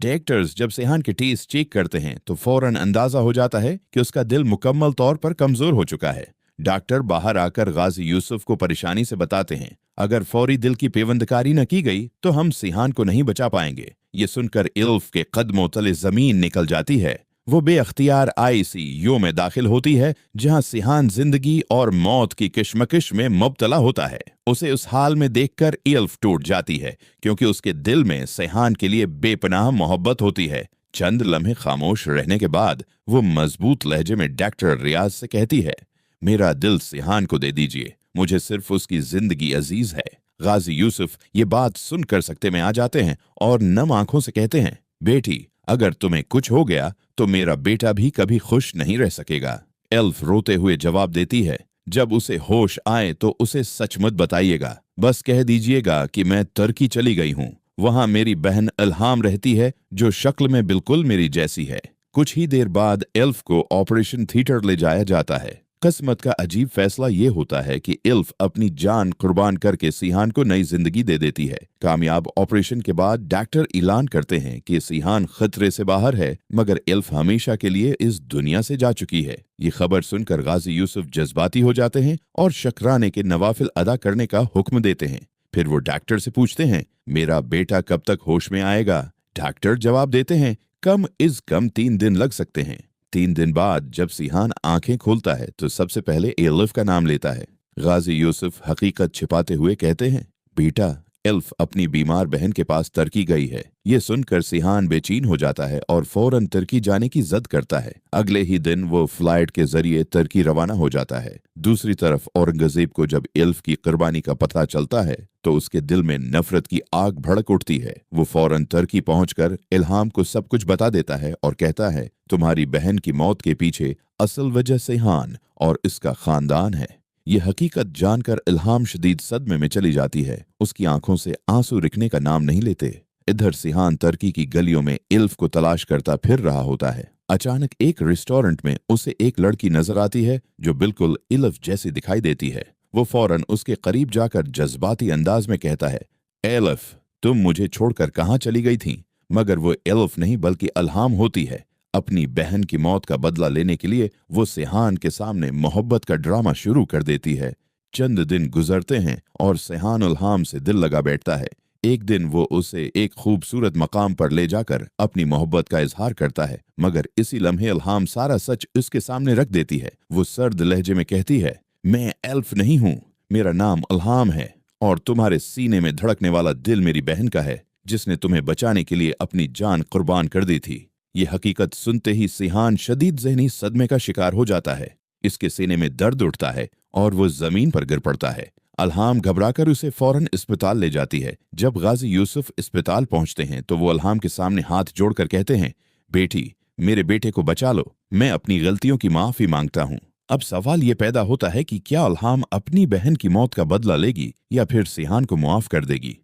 Doctors जब Sheehan के test check करते हैं तो फौरन अंदाजा हो जाता है कि उसका दिल मुकम्मल तौर पर कमजोर हो चुका है। डॉक्टर बाहर आकर गाजी यूसुफ को परेशानी से बताते हैं, अगर फौरी दिल की पेवंदकारी न की गई तो हम सिहान को नहीं बचा पाएंगे। ये सुनकर इल्फ के कदमों तले जमीन निकल जाती है। वो बेअख्तियार आईसीयू में दाखिल होती है, जहां सिहान जिंदगी और मौत की किशमकिश में मुब्तला होता है। उसे उस हाल में देखकर इल्फ टूट जाती है, क्योंकि उसके दिल में सिहान के लिए बेपनाह मोहब्बत होती है। चंद लम्हे खामोश रहने के बाद वो मजबूत लहजे में डॉक्टर रियाज से कहती है, मेरा दिल सिहान को दे दीजिए, मुझे सिर्फ उसकी जिंदगी अजीज है। गाजी यूसुफ ये बात सुनकर सकते में आ जाते हैं और नम आंखों से कहते हैं, बेटी, अगर तुम्हें कुछ हो गया तो मेरा बेटा भी कभी खुश नहीं रह सकेगा। एल्फ रोते हुए जवाब देती है, जब उसे होश आए तो उसे सच मत बताइएगा, बस कह दीजिएगा कि मैं तुर्की चली गई हूँ। वहां मेरी बहन इल्हाम रहती है, जो शक्ल में बिल्कुल मेरी जैसी है। कुछ ही देर बाद एल्फ को ऑपरेशन थिएटर ले जाया जाता है। किस्मत का अजीब फैसला ये होता है कि इल्फ अपनी जान कुर्बान करके सिहान को नई जिंदगी दे देती है। कामयाब ऑपरेशन के बाद डॉक्टर ऐलान करते हैं कि सिहान खतरे से बाहर है, मगर इल्फ हमेशा के लिए इस दुनिया से जा चुकी है। ये खबर सुनकर गाजी यूसुफ जज्बाती हो जाते हैं और शुक्राने के नवाफिल अदा करने का हुक्म देते हैं। फिर वो डॉक्टर से पूछते हैं, मेरा बेटा कब तक होश में आएगा? डॉक्टर जवाब देते हैं, कम इज कम 3 दिन लग सकते हैं। 3 दिन बाद जब सिहान आंखें खोलता है तो सबसे पहले एल्फ का नाम लेता है। गाजी यूसुफ हकीकत छिपाते हुए कहते हैं, बेटा, एल्फ अपनी बीमार बहन के पास तुर्की गई है। ये सुनकर सिहान बेचैन हो जाता है और फौरन तुर्की जाने की जिद करता है। अगले ही दिन वो फ्लाइट के जरिए तुर्की रवाना हो जाता है। दूसरी तरफ औरंगजेब को जब एल्फ की कुर्बानी का पता चलता है तो उसके दिल में नफरत की आग भड़क उठती है। वो फौरन तुर्की पहुंचकर इल्हाम को सब कुछ बता देता है और कहता है, तुम्हारी बहन की मौत के पीछे असल वजह सिहान और इसका खानदान है। ये हकीकत जानकर इल्हाम शदीद सदमे में चली जाती है। उसकी आंखों से आंसू रुकने का नाम नहीं लेते। इधर सिहान तुर्की की गलियों में इल्फ को तलाश करता फिर रहा होता है। अचानक एक रेस्टोरेंट में उसे एक लड़की नजर आती है जो बिल्कुल इल्फ जैसी दिखाई देती है। वो फौरन उसके करीब जाकर जज्बाती अंदाज में कहता है, एल्फ, तुम मुझे छोड़कर कहाँ चली गई थी? मगर वो एल्फ नहीं बल्कि इल्हाम होती है। अपनी बहन की मौत का बदला लेने के लिए वो सिहान के सामने मोहब्बत का ड्रामा शुरू कर देती है। चंद दिन गुजरते हैं और सिहान इल्हाम से दिल लगा बैठता है। एक दिन वो उसे एक खूबसूरत मकाम पर ले जाकर अपनी मोहब्बत का इजहार करता है, मगर इसी लम्हे इल्हाम सारा सच उसके सामने रख देती है। वो सर्द लहजे में कहती है, मैं एल्फ नहीं हूँ, मेरा नाम इल्हाम है और तुम्हारे सीने में धड़कने वाला दिल मेरी बहन का है, जिसने तुम्हें बचाने के लिए अपनी जान कुर्बान कर दी थी। ये हकीकत सुनते ही सिहान शदीद ज़हनी सदमे का शिकार हो जाता है। इसके सीने में दर्द उठता है और वो जमीन पर गिर पड़ता है। इल्हाम घबराकर उसे फौरन अस्पताल ले जाती है। जब गाजी यूसुफ अस्पताल पहुंचते हैं तो वो इल्हाम के सामने हाथ जोड़कर कहते हैं, बेटी, मेरे बेटे को बचा लो, मैं अपनी गलतियों की माफी मांगता हूँ। अब सवाल ये पैदा होता है कि क्या इल्हाम अपनी बहन की मौत का बदला लेगी या फिर सिहान को मुआफ कर देगी।